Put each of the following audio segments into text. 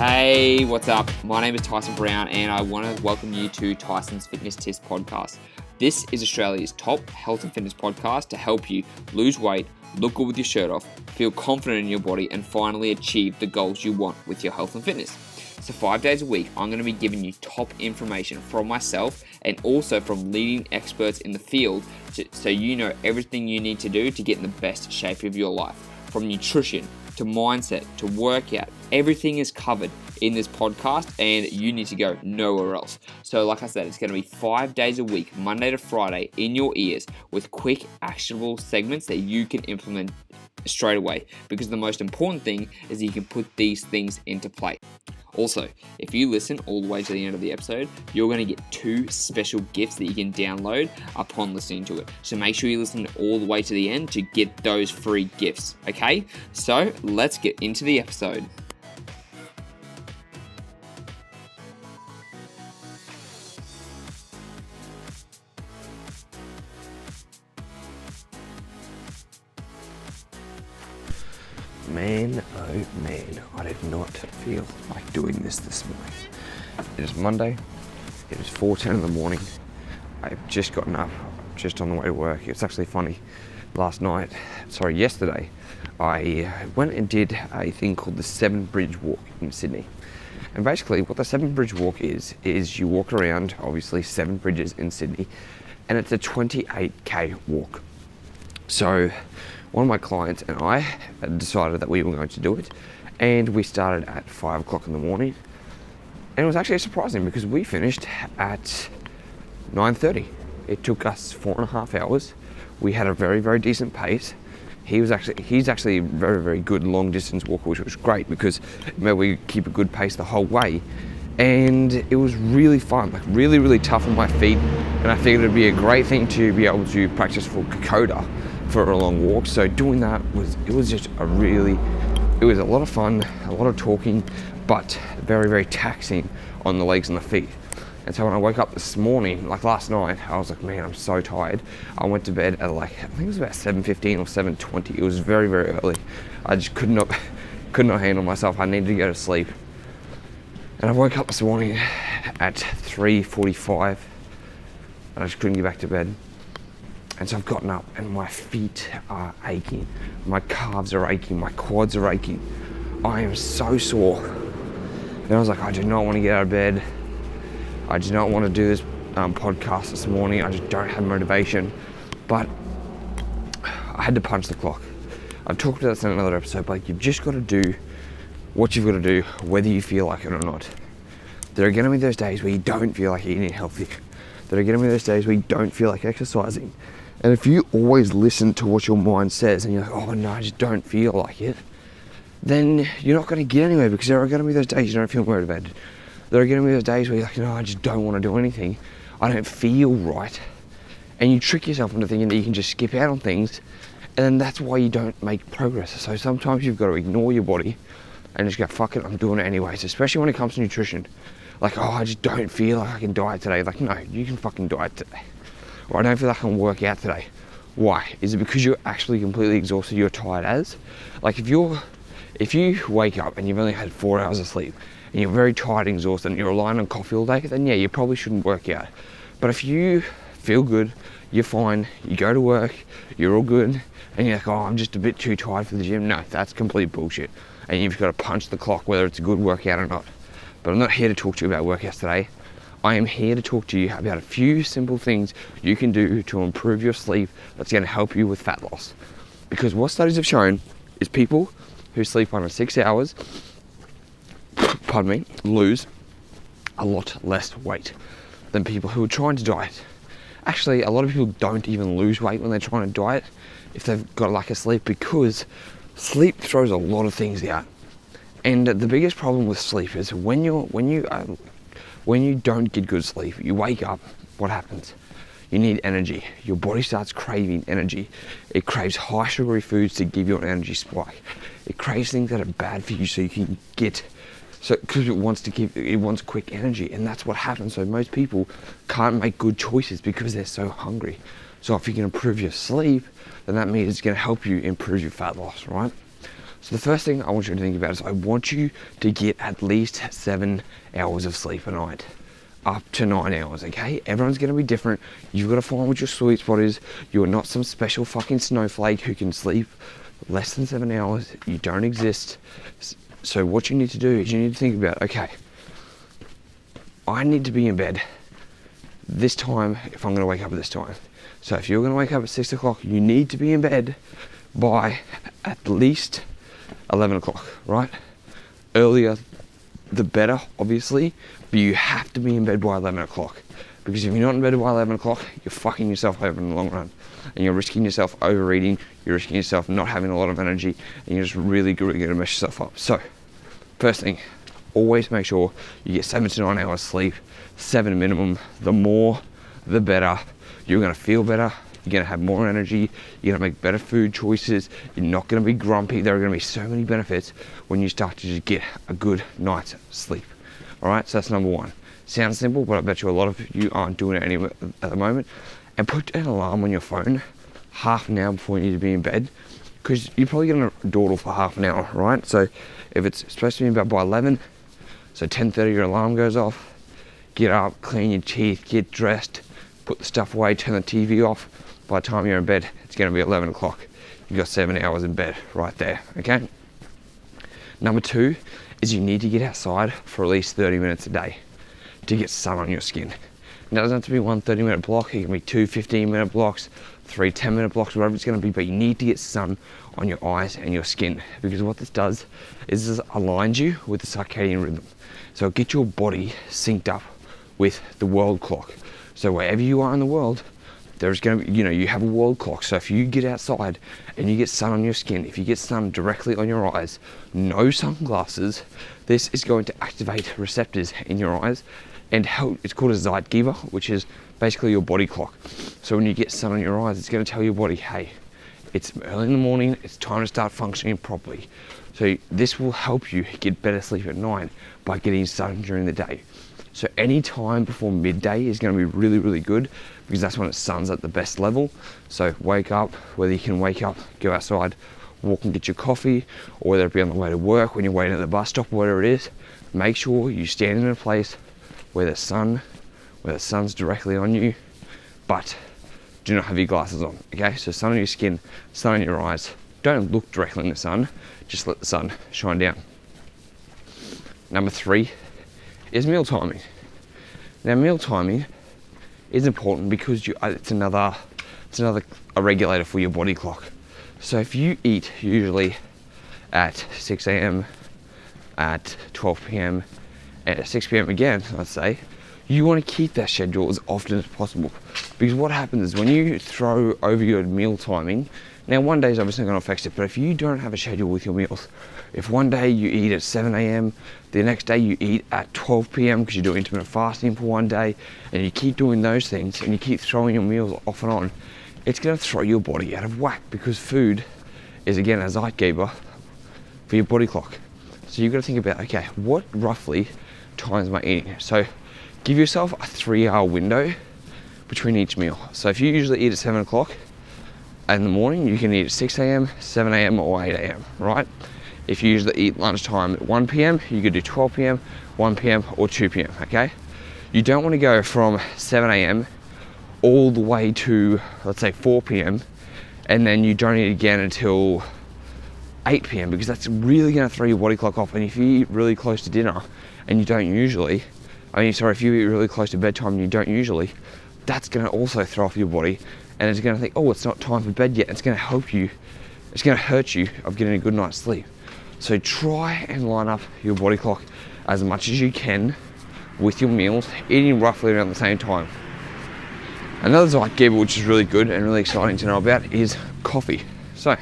Hey, what's up? My name is Tyson Brown and I want to welcome you to Tyson's Fitness Tips podcast. This is Australia's top health and fitness podcast to help you lose weight, look good with your shirt off, feel confident in your body, and finally achieve the goals you want with your health and fitness. So 5 days a week, I'm going to be giving you top information from myself and also from leading experts in the field so you know everything you need to do to get in the best shape of your life. From nutrition to mindset to workout, everything is covered in this podcast and you need to go nowhere else. So like I said, it's going to be 5 days a week, Monday to Friday, in your ears with quick actionable segments that you can implement straight away, because the most important thing is that you can put these things into play. Also, if you listen all the way to the end of the episode, you're going to get 2 special gifts that you can download upon listening to it. So make sure you listen all the way to the end to get those free gifts, okay? So let's get into the episode. Man, oh man, I did not feel like doing this morning. It is Monday, it is 4:10 in the morning. I've just gotten up, just on the way to work. It's actually funny, yesterday, I went and did a thing called the 7 Bridge Walk in Sydney. And basically what the 7 Bridge Walk is you walk around, obviously 7 bridges in Sydney, and it's a 28k walk. So one of my clients and I decided that we were going to do it, and we started at 5 o'clock in the morning, and it was actually surprising because we finished at 9:30. It took us 4.5 hours. We had a very, very decent pace. He's actually a very, very good long distance walker, which was great because we keep a good pace the whole way, and it was really fun, like really, really tough on my feet, and I figured it'd be a great thing to be able to practice for Kokoda for a long walk. So doing that was a lot of fun, a lot of talking, but very, very taxing on the legs and the feet. And so when I woke up this morning, like last night, I was like, man, I'm so tired. I went to bed at I think it was about 7:15 or 7:20. It was very, very early. I just could not handle myself. I needed to go to sleep. And I woke up this morning at 3:45 and I just couldn't get back to bed. And so I've gotten up and my feet are aching, my calves are aching, my quads are aching. I am so sore. And I was like, I do not want to get out of bed. I do not want to do this podcast this morning. I just don't have motivation. But I had to punch the clock. I've talked about this in another episode, but you've just got to do what you've got to do, whether you feel like it or not. There are going to be those days where you don't feel like eating healthy. There are going to be those days where you don't feel like exercising. And if you always listen to what your mind says and you're like, oh no, I just don't feel like it, then you're not going to get anywhere, because there are going to be those days you don't feel motivated. There are going to be those days where you're like, no, I just don't want to do anything. I don't feel right. And you trick yourself into thinking that you can just skip out on things, and then that's why you don't make progress. So sometimes you've got to ignore your body and just go, fuck it, I'm doing it anyways, especially when it comes to nutrition. Like, oh, I just don't feel like I can diet today. Like, no, you can fucking diet today. Or I don't feel like I can work out today. Why? Is it because you're actually completely exhausted, you're tired as? Like if you wake up and you've only had 4 hours of sleep and you're very tired and exhausted and you're relying on coffee all day, then yeah, you probably shouldn't work out. But if you feel good, you're fine, you go to work, you're all good, and you're like, oh, I'm just a bit too tired for the gym. No, that's complete bullshit. And you've got to punch the clock whether it's a good workout or not. But I'm not here to talk to you about workouts today. I am here to talk to you about a few simple things you can do to improve your sleep that's going to help you with fat loss. Because what studies have shown is people who sleep under 6 hours, lose a lot less weight than people who are trying to diet. Actually, a lot of people don't even lose weight when they're trying to diet if they've got a lack of sleep, because sleep throws a lot of things out. And the biggest problem with sleep is when you don't get good sleep, you wake up, what happens? You need energy. Your body starts craving energy. It craves high sugary foods to give you an energy spike. It craves things that are bad for you so you can get, because it wants quick energy, and that's what happens. So most people can't make good choices because they're so hungry. So if you can improve your sleep, then that means it's going to help you improve your fat loss, right? So the first thing I want you to think about is I want you to get at least 7 hours of sleep a night. Up to 9 hours, okay? Everyone's gonna be different. You've got to find what your sweet spot is. You are not some special fucking snowflake who can sleep less than 7 hours. You don't exist. So what you need to do is you need to think about, okay, I need to be in bed this time if I'm gonna wake up at this time. So if you're gonna wake up at 6 o'clock, you need to be in bed by at least 11 o'clock, right? Earlier the better, obviously, but you have to be in bed by 11 o'clock. Because if you're not in bed by 11 o'clock, you're fucking yourself over in the long run. And you're risking yourself overeating, you're risking yourself not having a lot of energy, and you're just really going to mess yourself up. So, first thing, always make sure you get 7 to 9 hours sleep, 7 minimum. The more, the better. You're going to feel better, you're going to have more energy, you're going to make better food choices, you're not going to be grumpy. There are going to be so many benefits when you start to just get a good night's sleep. Alright, so that's number one. Sounds simple, but I bet you a lot of you aren't doing it anywhere at the moment. And put an alarm on your phone half an hour before you need to be in bed, because you're probably going to dawdle for half an hour, right? So if it's supposed to be in bed by 11, so 10:30 your alarm goes off, get up, clean your teeth, get dressed, put the stuff away, turn the TV off. By the time you're in bed, it's going to be 11 o'clock. You've got 7 hours in bed right there, okay? Number two is you need to get outside for at least 30 minutes a day to get sun on your skin. Now, it doesn't have to be one 30-minute block. It can be 2 15-minute blocks, 3 10-minute blocks, whatever it's going to be, but you need to get sun on your eyes and your skin, because what this does is this aligns you with the circadian rhythm. So it gets your body synced up with the world clock. So wherever you are in the world, there's going to be, you have a world clock. So if you get outside and you get sun on your skin, if you get sun directly on your eyes, no sunglasses, this is going to activate receptors in your eyes and help. It's called a Zeitgeber, which is basically your body clock. So when you get sun on your eyes, it's going to tell your body, hey, it's early in the morning, it's time to start functioning properly. So this will help you get better sleep at night by getting sun during the day. So any time before midday is going to be really, really good, because that's when the sun's at the best level. So wake up, whether you can wake up, go outside, walk and get your coffee, or whether it be on the way to work, when you're waiting at the bus stop, whatever it is, make sure you stand in a place where the sun's directly on you, but do not have your glasses on, okay? So sun on your skin, sun on your eyes. Don't look directly in the sun, just let the sun shine down. Number three is meal timing. Now, meal timing is important because it's another a regulator for your body clock. So if you eat usually at 6 a.m, at 12 p.m, and at 6 p.m. again, let's say, you want to keep that schedule as often as possible. Because what happens is when you throw over your meal timing, now one day is obviously going to affect it, but if you don't have a schedule with your meals, if one day you eat at 7 a.m, the next day you eat at 12 p.m. because you do intermittent fasting for one day, and you keep doing those things and you keep throwing your meals off and on, it's going to throw your body out of whack, because food is again a Zeitgeber for your body clock. So you've got to think about, okay, what roughly times am I eating? So give yourself a 3-hour window between each meal. So if you usually eat at 7 o'clock in the morning, you can eat at 6 a.m, 7 a.m, or 8 a.m, right? If you usually eat lunchtime at 1 p.m, you could do 12 p.m, 1 p.m, or 2 p.m, okay? You don't want to go from 7 a.m. all the way to, let's say, 4 p.m, and then you don't eat again until 8 p.m, because that's really going to throw your body clock off. And if you eat really close to dinner and you don't usually, if you eat really close to bedtime and you don't usually, that's going to also throw off your body, and it's going to think, oh, it's not time for bed yet. It's going to hurt you of getting a good night's sleep. So try and line up your body clock as much as you can with your meals, eating roughly around the same time. Another Zeitgeber, which is really good and really exciting to know about, is coffee. So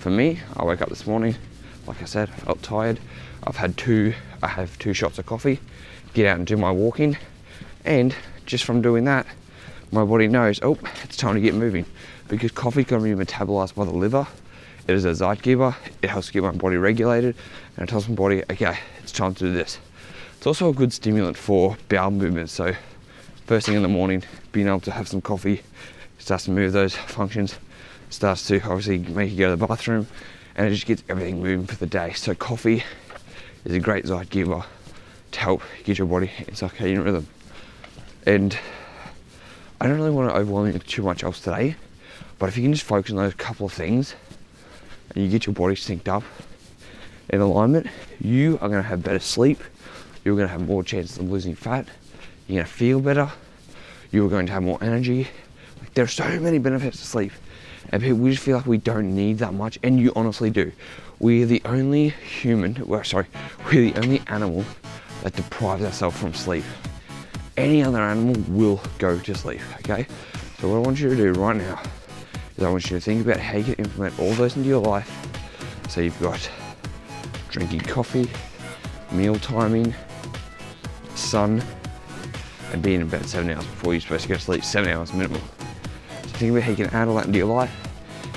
for me, I woke up this morning, like I said, I felt tired. I have 2 shots of coffee, get out and do my walking, and just from doing that, my body knows, oh, it's time to get moving, because coffee can be metabolized by the liver. It is a Zeitgeber. It helps get my body regulated, and it tells my body, okay, it's time to do this. It's also a good stimulant for bowel movement. So first thing in the morning, being able to have some coffee starts to move those functions, starts to obviously make you go to the bathroom, and it just gets everything moving for the day. So coffee is a great zeit giver to help get your body in circadian rhythm. And I don't really want to overwhelm you with too much else today, but if you can just focus on those couple of things and you get your body synced up in alignment, you are going to have better sleep, you're going to have more chances of losing fat, you're going to feel better, you're going to have more energy. Like, there are so many benefits to sleep, and people, we just feel like we don't need that much, and you honestly do. We're the only we're the only animal that deprives ourselves from sleep. Any other animal will go to sleep, okay? So what I want you to do right now is I want you to think about how you can implement all those into your life. So you've got drinking coffee, meal timing, sun, and being in bed 7 hours before you're supposed to go to sleep, 7 hours minimum. So think about how you can add all that into your life,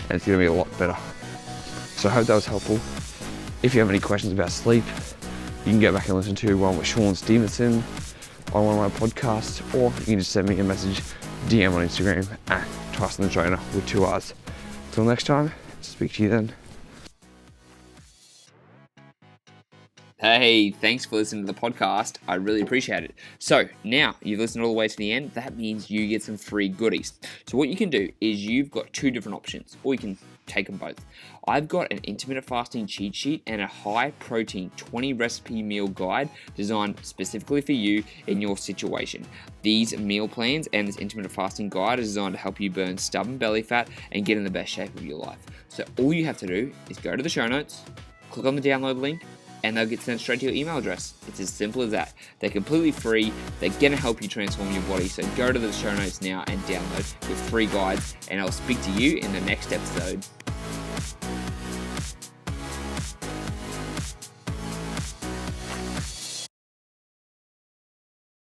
and it's gonna be a lot better. So I hope that was helpful. If you have any questions about sleep, you can go back and listen to one with Sean Stevenson on one of my podcasts, or you can just send me a message, DM on Instagram at Tyson the Trainer with 2 R's. Until next time, speak to you then. Hey, thanks for listening to the podcast. I really appreciate it. So now you've listened all the way to the end. That means you get some free goodies. So what you can do is you've got 2 different options, or you can take them both. I've got an intermittent fasting cheat sheet and a high protein 20 recipe meal guide designed specifically for you in your situation. These meal plans and this intermittent fasting guide is designed to help you burn stubborn belly fat and get in the best shape of your life. So all you have to do is go to the show notes, click on the download link, and they'll get sent straight to your email address. It's as simple as that. They're completely free. They're gonna help you transform your body. So go to the show notes now and download with free guides, and I'll speak to you in the next episode.